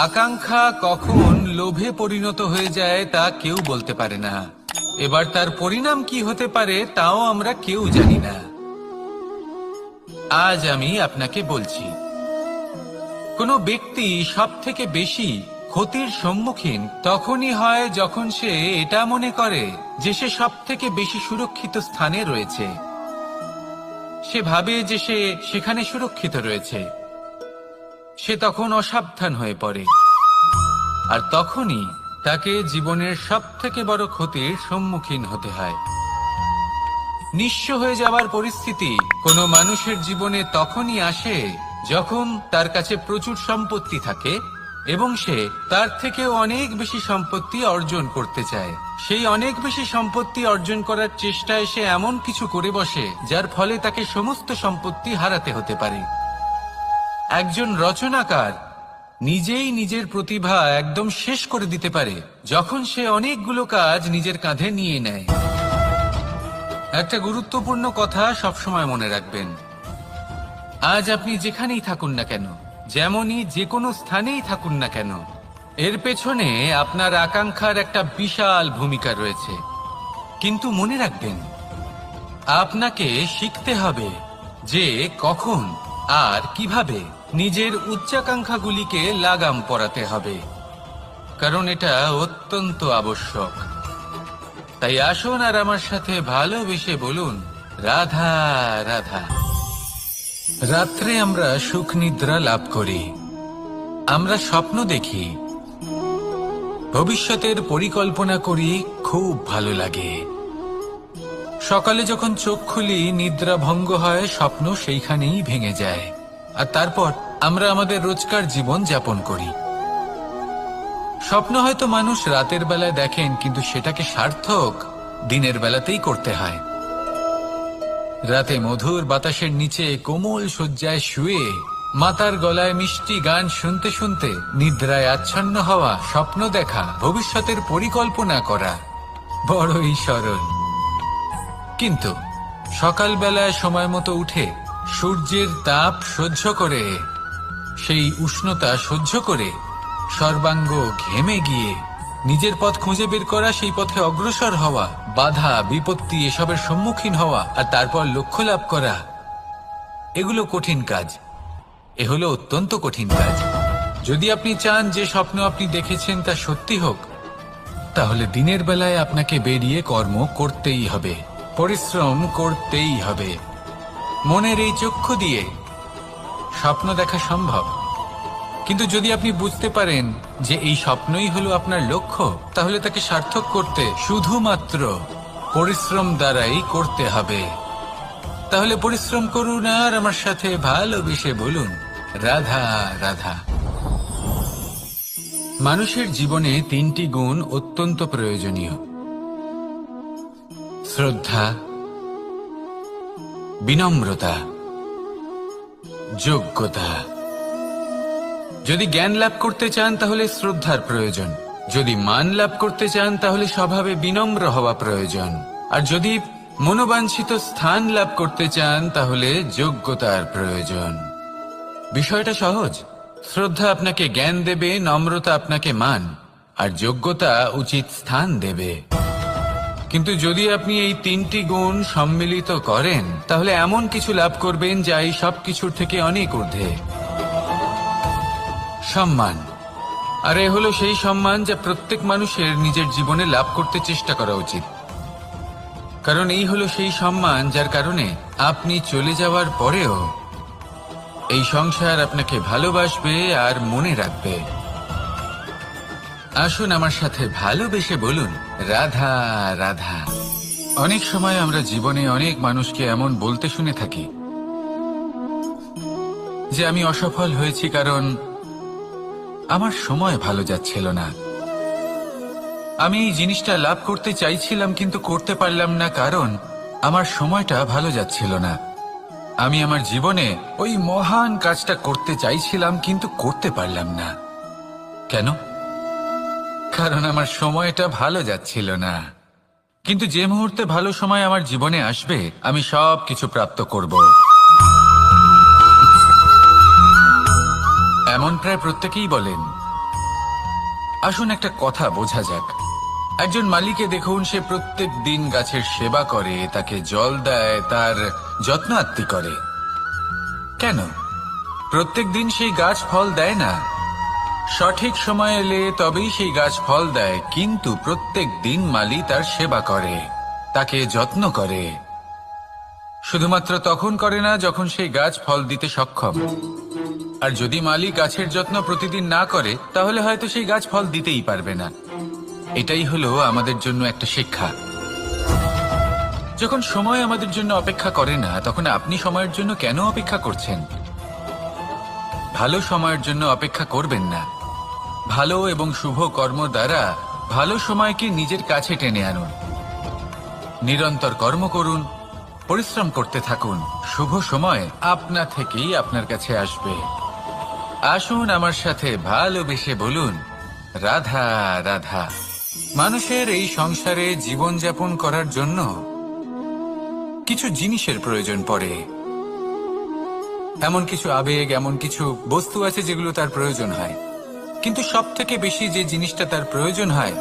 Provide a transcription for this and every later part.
আকাঙ্ক্ষা কখন লোভে পরিণত হয়ে যায় তা কেউ বলতে পারে না। এবার তার পরিণাম কি হতে পারে তাও আমরা কেউ জানি না। আজ আমি আপনাকে বলছি, কোনো ব্যক্তি সব থেকে বেশি ক্ষতির সম্মুখীন তখনই হয় যখন সে এটা মনে করে যে সে সব থেকে বেশি সুরক্ষিত স্থানে রয়েছে। সে ভাবে যে সে সেখানে সুরক্ষিত রয়েছে। সে তখন অসাবধান হয়ে পড়ে, আর তখনই তাকে জীবনের সব থেকে বড় ক্ষতির সম্মুখীন হতে হয়। নিঃস্ব হয়ে যাওয়ার পরিস্থিতি কোনো মানুষের জীবনে তখনই আসে যখন তার কাছে প্রচুর সম্পত্তি থাকে এবং সে তার থেকেও অনেক বেশি সম্পত্তি অর্জন করতে চায়। সেই অনেক বেশি সম্পত্তি অর্জন করার চেষ্টায় সে এমন কিছু করে বসে যার ফলে তাকে সমস্ত সম্পত্তি হারাতে হতে পারে। একজন রচনাকার নিজেই নিজের প্রতিভা একদম শেষ করে দিতে পারে যখন সে অনেকগুলো কাজ নিজের কাঁধে নিয়ে নেয়। একটা গুরুত্বপূর্ণ কথা সবসময় মনে রাখবেন, আজ আপনি যেখানেই থাকুন না কেন, যেমনই যে কোনো স্থানেই থাকুন না কেন, এর পেছনে আপনার আকাঙ্ক্ষার একটা বিশাল ভূমিকা রয়েছে। কিন্তু মনে রাখবেন, আপনাকে শিখতে হবে যে কখন আর কিভাবে নিজের উচ্চাকাঙ্ক্ষাগুলিকে লাগাম পরাতে হবে, কারণ এটা অত্যন্ত আবশ্যক। তাই আসুন আর আমার সাথে ভালোবেসে বলুন, রাধা রাধা। রাত্রে আমরা সুখ নিদ্রা লাভ করি, আমরা স্বপ্ন দেখি, ভবিষ্যতের পরিকল্পনা করি, খুব ভালো লাগে। সকালে যখন চোখ খুলি নিদ্রা ভঙ্গ হয়, স্বপ্ন সেইখানেই ভেঙে যায়, আর তারপর আমরা আমাদের রোজকার জীবন যাপন করি। স্বপ্ন হয়তো মানুষ রাতের বেলায় দেখেন, কিন্তু সেটাকে সার্থক দিনের বেলাতেই করতে হয়। রাতে মধুর বাতাসের নিচে কোমল শয্যায় শুয়ে মাতার গলায় মিষ্টি গান শুনতে শুনতে নিদ্রায় আচ্ছন্ন হওয়া, স্বপ্ন দেখা, ভবিষ্যতের পরিকল্পনা করা বড়ই সরল। কিন্তু সকালবেলায় সময় মতো উঠে সূর্যের তাপ সহ্য করে, সেই উষ্ণতা সহ্য করে সর্বাঙ্গ ঘেমে গিয়ে নিজের পথ খুঁজে বের করা, সেই পথে অগ্রসর হওয়া, বাধা বিপত্তি এসবের সম্মুখীন হওয়া, আর তারপর লক্ষ্য লাভ করা, এগুলো কঠিন কাজ। এ হলো অত্যন্ত কঠিন কাজ। যদি আপনি চান যে স্বপ্ন আপনি দেখেছেন তা সত্যি হোক, তাহলে দিনের বেলায় আপনাকে বেরিয়ে কর্ম করতেই হবে, পরিশ্রম করতেই হবে। মনের এই চক্ষু দিয়ে স্বপ্ন দেখা সম্ভব, কিন্তু যদি আপনি বুঝতে পারেন যে এই স্বপ্নই হলো আপনার লক্ষ্য, তাহলে তাকে সার্থক করতে শুধুমাত্র পরিশ্রম দ্বারাই করতে হবে। তাহলে পরিশ্রম করুন আর আমার সাথে ভালোবেসে বলুন, রাধা রাধা। মানুষের জীবনে তিনটি গুণ অত্যন্ত প্রয়োজনীয়: শ্রদ্ধা, বিনম্রতা, যোগ্যতা। যদি জ্ঞান লাভ করতে চান তাহলে শ্রদ্ধার প্রয়োজন, যদি মান লাভ করতে চান তাহলে স্বভাবে বিনম্র হওয়া প্রয়োজন, আর যদি মনোবাঞ্ছিত স্থান লাভ করতে চান তাহলে যোগ্যতার প্রয়োজন। বিষয়টা সহজ। শ্রদ্ধা আপনাকে জ্ঞান দেবে, নম্রতা আপনাকে মান, আর যোগ্যতা উচিত স্থান দেবে। কিন্তু যদি আপনি এই তিনটি গুণ সম্মিলিত করেন তাহলে এমন কিছু লাভ করবেন যা এই সব কিছুর থেকে অনেক ঊর্ধ্বে। সম্মান। আর এ হলো সেই সম্মান যা প্রত্যেক মানুষের নিজের জীবনে লাভ করতে চেষ্টা করা উচিত, কারণ এই হলো সেই সম্মান যার কারণে আপনি চলে যাওয়ার পরেও এই সংসার আপনাকে ভালোবাসবে আর মনে রাখবে। আসুন আমার সাথে ভালোবেসে বলুন, রাধা রাধা। অনেক সময় আমরা জীবনে অনেক মানুষকে এমন বলতে শুনে থাকি যে আমি অসফল হয়েছি কারণ আমার সময় ভালো যাচ্ছিল না, আমি এই জিনিসটা লাভ করতে চাইছিলাম কিন্তু করতে পারলাম না কারণ আমার সময়টা ভালো যাচ্ছিল না, আমি আমার জীবনে ওই মহান কাজটা করতে চাইছিলাম কিন্তু করতে পারলাম না। কেন? কারণ আমার সময়টা ভালো যাচ্ছিল না। কিন্তু যে মুহূর্তে ভালো সময় আমার জীবনে আসবে আমি সব কিছু প্রাপ্ত করব। এমন প্রায় প্রত্যেকেই বলেন আসুন একটা কথা বোঝা যাক। একজন মালিকে দেখুন, সে প্রত্যেক দিন গাছের সেবা করে, তাকে জল দেয়, তার যত্ন আত্তি করে। কেন প্রত্যেক দিন সেই গাছ ফল দেয় না? সঠিক সময় এলে তবেই সেই গাছ ফল দেয়, কিন্তু প্রত্যেক দিন মালি তার সেবা করে, তাকে যত্ন করে। শুধুমাত্র তখন করে না যখন সেই গাছ ফল দিতে সক্ষম। আর যদি মালি গাছের যত্ন প্রতিদিন না করে, তাহলে হয়তো সেই গাছ ফল দিতেই পারবে না। এটাই হলো আমাদের জন্য একটা শিক্ষা। যখন সময় আমাদের জন্য অপেক্ষা করে না, তখন আপনি সময়ের জন্য কেন অপেক্ষা করছেন? ভালো সময়ের জন্য অপেক্ষা করবেন না। ভালো এবং শুভ কর্ম দ্বারা ভালো সময়কে নিজের কাছে টেনে আনুন। নিরন্তর কর্ম করুন, পরিশ্রম করতে থাকুন। শুভ সময় আপনা থেকেই আপনার কাছে আসবে। আসুন আমার সাথে ভালোবেসে বলুন, রাধা রাধা। মানুষের এই সংসারে জীবনযাপন করার জন্য কিছু জিনিসের প্রয়োজন পড়ে। এমন কিছু আবেগ, এমন কিছু বস্তু আছে যেগুলো তার প্রয়োজন হয়। কিন্তু সব থেকে বেশি যে জিনিসটা তার প্রয়োজন হয়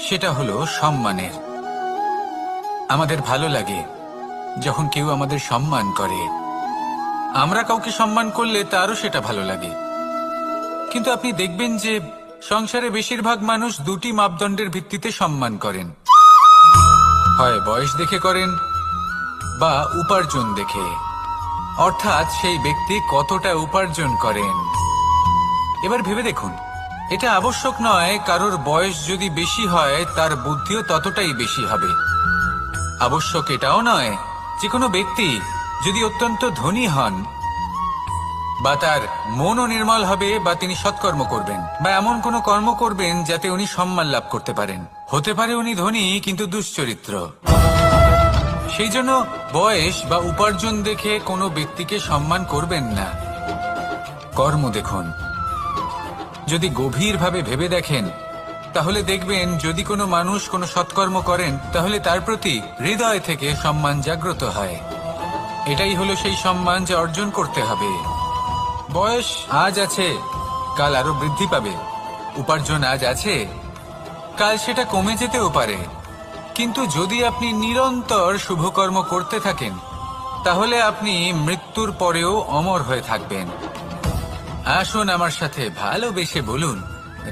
সেটা হলো সম্মানের। আমাদের ভালো লাগে যখন কেউ আমাদের সম্মান করে। আমরা কাউকে সম্মান করলে তারও সেটা ভালো লাগে। কিন্তু আপনি দেখবেন যে সংসারে বেশিরভাগ মানুষ দুটি মাপদণ্ডের ভিত্তিতে সম্মান করেন। হয় বয়স দেখে করেন বা উপার্জন দেখে, অর্থাৎ সেই ব্যক্তি কতটা উপার্জন করেন। এবার ভেবে দেখুন, এটা আবশ্যক নয় কারোর বয়স যদি বেশি হয় তার বুদ্ধিও ততটাই বেশি হবে। আবশ্যক এটাও নয় যে কোনো ব্যক্তি যদি অত্যন্ত ধনী হন বা তার মনও নির্মল হবে বা তিনি সৎকর্ম করবেন বা এমন কোনো কর্ম করবেন যাতে উনি সম্মান লাভ করতে পারেন। হতে পারে উনি ধনী কিন্তু দুশ্চরিত্র। সেই জন্য বয়স বা উপার্জন দেখে কোনো ব্যক্তিকে সম্মান করবেন না। কর্ম দেখুন। যদি গভীরভাবে ভেবে দেখেন তাহলে দেখবেন যদি কোনো মানুষ কোনো সৎকর্ম করেন তাহলে তার প্রতি হৃদয় থেকে সম্মান জাগ্রত হয়। এটাই হলো সেই সম্মান যা অর্জন করতে হবে। বয়স আজ আছে, কাল আরো বৃদ্ধি পাবে। উপার্জন আজ আছে, কাল সেটা কমে যেতেও পারে। কিন্তু যদি আপনি নিরন্তর শুভকর্ম করতে থাকেন তাহলে আপনি মৃত্যুর পরেও অমর হয়ে থাকবেন। আসুন আমার সাথে ভালোবেসে বলুন,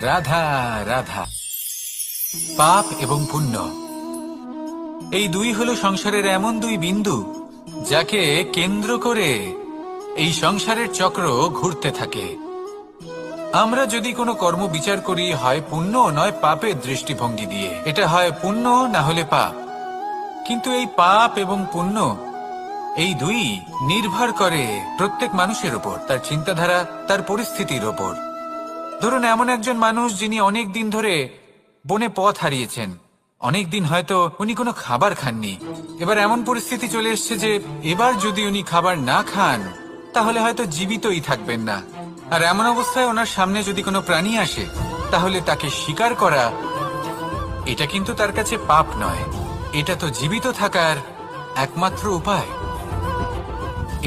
রাধা রাধা। পাপ এবং পুণ্য, এই দুই হলো সংসারের এমন দুই বিন্দু যাকে কেন্দ্র করে এই সংসারের চক্র ঘুরতে থাকে। আমরা যদি কোনো কর্ম বিচার করি, হয় পুণ্য নয় পাপের দৃষ্টিভঙ্গি দিয়ে, এটা হয় পুণ্য না হলে পাপ। কিন্তু এই পাপ এবং পুণ্য এই দুই নির্ভর করে প্রত্যেক মানুষের উপর, তার চিন্তাধারা, তার পরিস্থিতির ওপর। ধরুন এমন একজন মানুষ যিনি অনেক দিন ধরে বনে পথ হারিয়েছেন, অনেক দিন হয়তো উনি কোনো খাবার খাননি। এবার এমন পরিস্থিতি চলে এসছে যে এবার যদি উনি খাবার না খান তাহলে হয়তো জীবিতই থাকবেন না। আর এমন অবস্থায় ওনার সামনে যদি কোনো প্রাণী আসে তাহলে তাকে শিকার করা, এটা কিন্তু তার কাছে পাপ নয়। এটা তো জীবিত থাকার একমাত্র উপায়।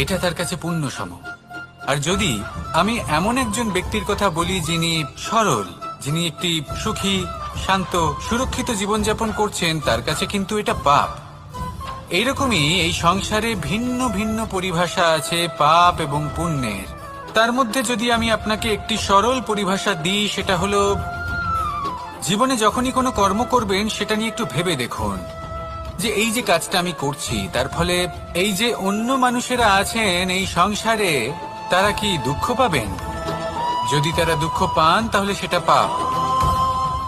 এটা তার কাছে পুণ্য সম। আর যদি আমি এমন একজন ব্যক্তির কথা বলি যিনি সরল, যিনি একটি সুখী, শান্ত, সুরক্ষিত জীবনযাপন করছেন, তার কাছে কিন্তু এটা পাপ। এইরকমই এই সংসারে ভিন্ন ভিন্ন পরিভাষা আছে পাপ এবং পুণ্যের। তার মধ্যে যদি আমি আপনাকে একটি সরল পরিভাষা দিই, সেটা হলো জীবনে যখনই কোনো কর্ম করবেন সেটা নিয়ে একটু ভেবে দেখুন যে এই যে কাজটা আমি করছি তার ফলে এই যে অন্য মানুষেরা আছেন এই সংসারে, তারা কি দুঃখ পাবেন? যদি তারা দুঃখ পান তাহলে সেটা পাপ।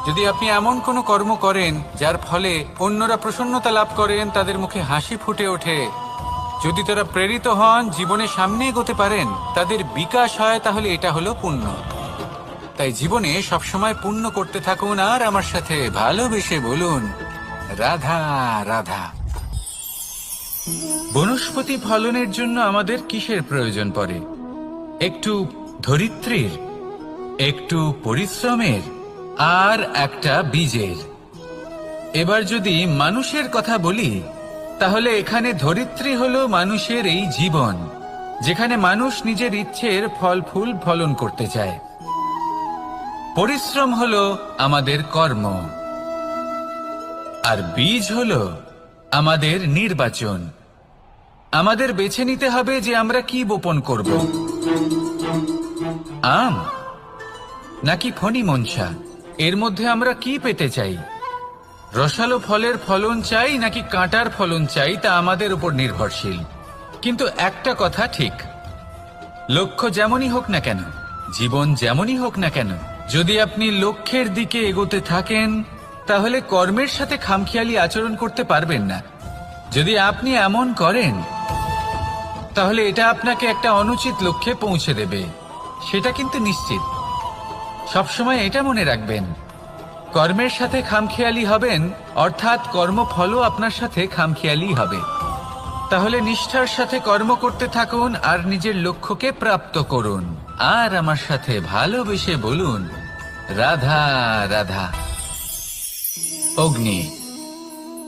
যদি আপনি এমন কোনো কর্ম করেন যার ফলে অন্যরা প্রসন্নতা লাভ করেন, তাদের মুখে হাসি ফুটে ওঠে, যদি তারা প্রেরিত হন, জীবনে সামনে এগোতে পারেন, তাদের বিকাশ হয়, তাহলে এটা হলো পুণ্য। তাই জীবনে সবসময় পুণ্য করতে থাকুন আর আমার সাথে ভালোবেসে বলুন, রাধা রাধা। বনস্পতি ফলনের জন্য আমাদের কিসের প্রয়োজন পড়ে? একটু ধরিত্রীর, একটু পরিশ্রমের আর একটা বীজের। এবার যদি মানুষের কথা বলি তাহলে এখানে ধরিত্রী হলো মানুষের এই জীবন, যেখানে মানুষ নিজের ইচ্ছের ফল ফুল ফলন করতে চায়। পরিশ্রম হলো আমাদের কর্ম, আর বীজ হলো আমাদের নির্বাচন। আমাদের বেছে নিতে হবে যে আমরা কি বপন করব, আম নাকি ফণি মনসা। এর মধ্যে আমরা কি পেতে চাই? রসালো ফলের ফলন চাই নাকি কাঁটার ফলন চাই, তা আমাদের উপর নির্ভরশীল। কিন্তু একটা কথা ঠিক, লক্ষ্য যেমনই হোক না কেন, জীবন যেমনই হোক না কেন, যদি আপনি লক্ষ্যের দিকে এগোতে থাকেন তাহলে কর্মের সাথে খামখেয়ালি আচরণ করতে পারবেন না। যদি আপনি এমন করেন তাহলে এটা আপনাকে একটা অনুচিত লক্ষ্যে পৌঁছে দেবে, সেটা কিন্তু নিশ্চিত। সবসময় এটা মনে রাখবেন, কর্মের সাথে খামখেয়ালি হবেন অর্থাৎ কর্মফলও আপনার সাথে খামখেয়ালি হবে। তাহলে নিষ্ঠার সাথে কর্ম করতে থাকুন আর নিজের লক্ষ্যকে প্রাপ্ত করুন। আর আমার সাথে ভালোবেসে বলুন, রাধা রাধা। অগ্নি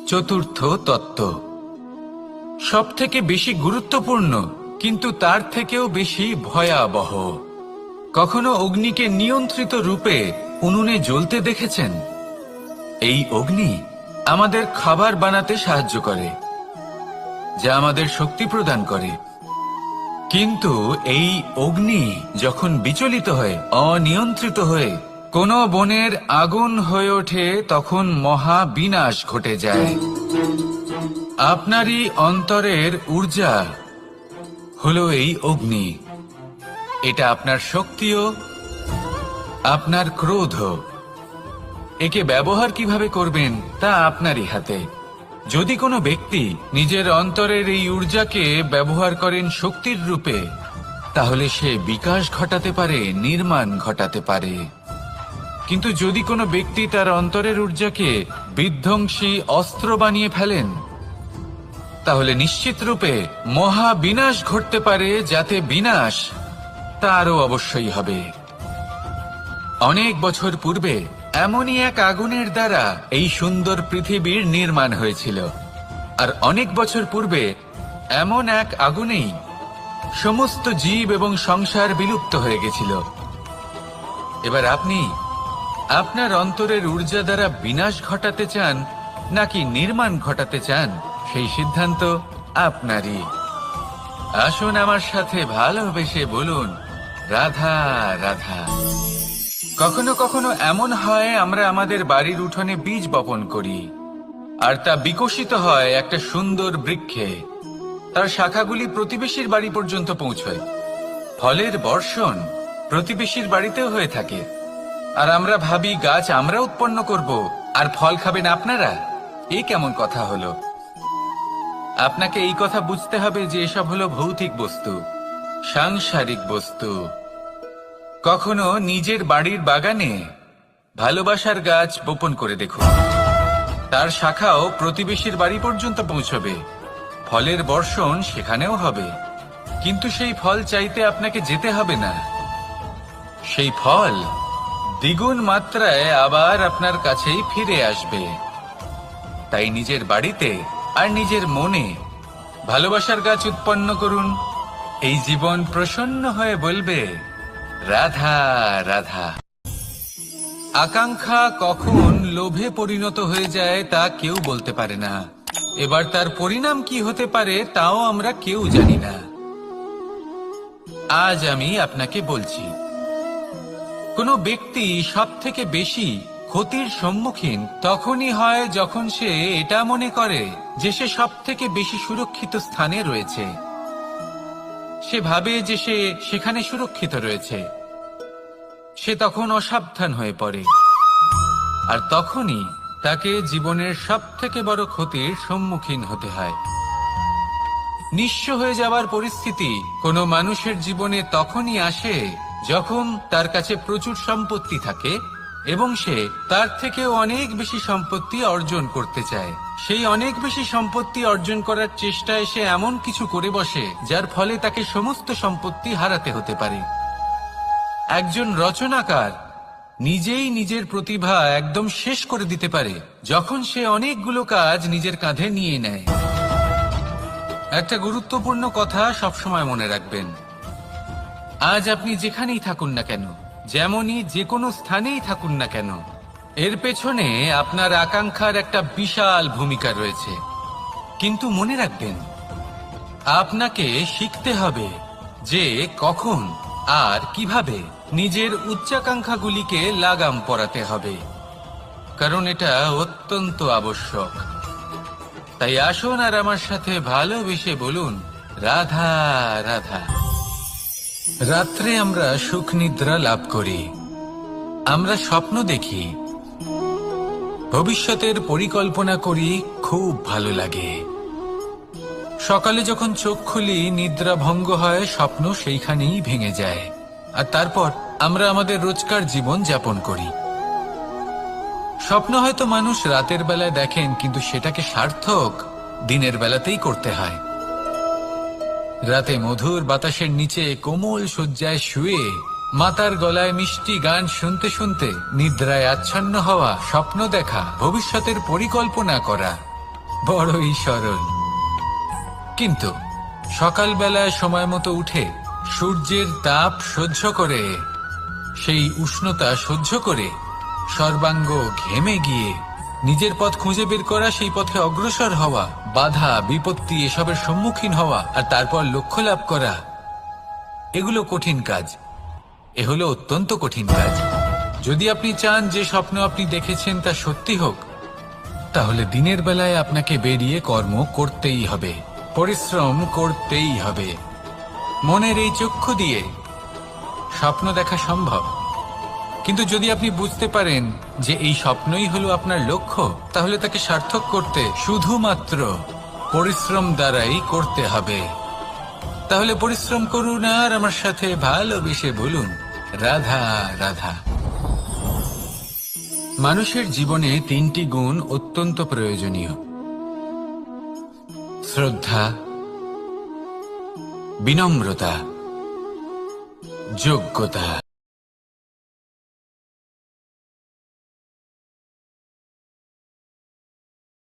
চতুর্থ তত্ত্ব, সব থেকে বেশি গুরুত্বপূর্ণ কিন্তু তার থেকেও বেশি ভয়াবহ। কখনো অগ্নিকে নিয়ন্ত্রিত রূপে উনুনে জ্বলতে দেখেছেন? এই অগ্নি আমাদের খাবার বানাতে সাহায্য করে, যা আমাদের শক্তি প্রদান করে। কিন্তু এই অগ্নি যখন বিচলিত হয়ে, অনিয়ন্ত্রিত হয়ে কোনো বনের আগুন হয়ে ওঠে, তখন মহা বিনাশ ঘটে যায়। আপনারই অন্তরের ঊর্জা হলো এই অগ্নি। এটা আপনার শক্তিও, আপনার ক্রোধ। একে ব্যবহার কিভাবে করবেন তা আপনারই হাতে। যদি কোনো ব্যক্তি নিজের অন্তরের এই ঊর্জাকে ব্যবহার করেন শক্তির রূপে, তাহলে সে বিকাশ ঘটাতে পারে, নির্মাণ ঘটাতে পারে। কিন্তু যদি কোনো ব্যক্তি তার অন্তরের ঊর্জাকে বিধ্বংসী অস্ত্র বানিয়ে ফেলেন, তাহলে নিশ্চিত রূপে মহা বিনাশ ঘটতে পারে, যাতে বিনাশ তারও অবশ্যই হবে। অনেক বছর পূর্বে এমনই এক আগুনের দ্বারা এই সুন্দর পৃথিবীর নির্মাণ হয়েছিল, আর অনেক বছর পূর্বে এমন এক আগুনেই সমস্ত জীব এবং সংসার বিলুপ্ত হয়ে গেছিল। এবার আপনি আপনার অন্তরের ঊর্জা দ্বারা বিনাশ ঘটাতে চান নাকি নির্মাণ ঘটাতে চান, সেই সিদ্ধান্ত আপনারই। আসুন আমার সাথে ভালোবেসে বলুন, রাধা রাধা। কখনো কখনো এমন হয়, আমরা আমাদের বাড়ির উঠোনে বীজ বপন করি আর তা বিকশিত হয় একটা সুন্দর বৃক্ষে। তার শাখাগুলি প্রতিবেশীর বাড়ি পর্যন্ত পৌঁছয়। ফলের বর্ষণ প্রতিবেশীর বাড়িতেও হয়ে থাকে, আর আমরা ভাবি গাছ আমরা উৎপন্ন করব আর ফল খাবেন আপনারা। এই কেমন কথা হলো? আপনাকে এই কথা বুঝতে হবে যে এসব হলো ভৌতিক বস্তু, সাংসারিক বস্তু। কখনো নিজের বাড়ির বাগানে ভালোবাসার গাছ বপন করে দেখুন, তার শাখাও প্রতিবেশীর বাড়ি পর্যন্ত পৌঁছবে, ফলের বর্ষণ সেখানেও হবে। কিন্তু সেই ফল চাইতে আপনাকে যেতে হবে না, সেই ফল দ্বিগুণ মাত্রায় আবার আপনার কাছেই ফিরে আসবে। তাই নিজের বাড়িতে আর নিজের মনে ভালোবাসার গাছ উৎপন্ন করুন। এই জীবন প্রসন্ন হয়ে বলবে, রাধা রাধা। আকাঙ্ক্ষা কখন লোভে পরিণত হয়ে যায় তা কেউ বলতে পারে না। এবার তার পরিণাম কি হতে পারে তাও আমরা কেউ জানি না। আজ আমি আপনাকে বলছি, কোনো ব্যক্তি সব থেকে বেশি ক্ষতির সম্মুখীন তখনই হয় যখন সে এটা মনে করে যে সে সব থেকে বেশি সুরক্ষিত স্থানে রয়েছে। সে ভাবে যে সে সেখানে সুরক্ষিত রয়েছে। সে তখন অসাবধান হয়ে পড়ে, আর তখনই তাকে জীবনের সব থেকে বড় ক্ষতির সম্মুখীন হতে হয়। নিঃস্ব হয়ে যাওয়ার পরিস্থিতি কোনো মানুষের জীবনে তখনই আসে যখন তার কাছে প্রচুর সম্পত্তি থাকে এবং সে তার থেকেও অনেক বেশি সম্পত্তি অর্জন করতে চায়। সেই অনেক বেশি সম্পত্তি অর্জন করার চেষ্টায় সে এমন কিছু করে বসে যার ফলে তাকে সমস্ত সম্পত্তি হারাতে হতে পারে। একজন রচনাকার নিজেই নিজের প্রতিভা একদম শেষ করে দিতে পারে যখন সে অনেকগুলো কাজ নিজের কাঁধে নিয়ে নেয়। একটা গুরুত্বপূর্ণ কথা সবসময় মনে রাখবেন, আজ আপনি যেখানেই থাকুন না কেন, যেমনই যে কোনো স্থানেই থাকুন না কেন, এর পেছনে আপনার আকাঙ্ক্ষার একটা বিশাল ভূমিকা রয়েছে। কিন্তু মনে রাখবেন, আপনাকে শিখতে হবে যে কখন আর কিভাবে নিজের উচ্চাকাঙ্ক্ষাগুলিকে লাগাম পরাতে হবে, কারণ এটা অত্যন্ত আবশ্যক। তাই আসুন আর আমার সাথে ভালোবেসে বলুন, রাধা রাধা। রাত্রে আমরা সুখ নিদ্রা লাভ করি, আমরা স্বপ্ন দেখি, ভবিষ্যতের পরিকল্পনা করি, খুব ভালো লাগে। সকালে যখন চোখ খুলি, নিদ্রা ভঙ্গ হয়, স্বপ্ন সেইখানেই ভেঙে যায়, আর তারপর আমরা আমাদের রোজকার জীবন যাপন করি। স্বপ্ন হয়তো মানুষ রাতের বেলায় দেখেন, কিন্তু সেটাকে সার্থক দিনের বেলাতেই করতে হয়। রাতে মধুর বাতাসের নিচে কোমল শয্যায় শুয়ে মাতার গলায় মিষ্টি গান শুনতে শুনতে নিদ্রায় আচ্ছন্ন হওয়া, স্বপ্ন দেখা, ভবিষ্যতের পরিকল্পনা করা বড়ই সরল। কিন্তু সকালবেলায় সময় মতো উঠে সূর্যের তাপ সহ্য করে, সেই উষ্ণতা সহ্য করে সর্বাঙ্গ ঘেমে গিয়ে নিজের পথ খুঁজে বের করা, সেই পথে অগ্রসর হওয়া, বাধা বিপত্তি এসবের সম্মুখীন হওয়া, আর তারপর লক্ষ্য লাভ করা, এগুলো কঠিন কাজ। এ হলো অত্যন্ত কঠিন কাজ। যদি আপনি চান যে স্বপ্ন আপনি দেখেছেন তা সত্যি হোক, তাহলে দিনের বেলায় আপনাকে বেরিয়ে কর্ম করতেই হবে, পরিশ্রম করতেই হবে। মনের এই চক্ষু দিয়ে স্বপ্ন দেখা সম্ভব, কিন্তু যদি আপনি বুঝতে পারেন যে এই স্বপ্নই হলো আপনার লক্ষ্য, তাহলে তাকে সার্থক করতে শুধুমাত্র পরিশ্রম দ্বারাই করতে হবে। তাহলে পরিশ্রম করুন আর আমার সাথে ভালোবেসে বলুন, রাধা রাধা। মানুষের জীবনে তিনটি গুণ অত্যন্ত প্রয়োজনীয়: শ্রদ্ধা, বিনম্রতা, যোগ্যতা।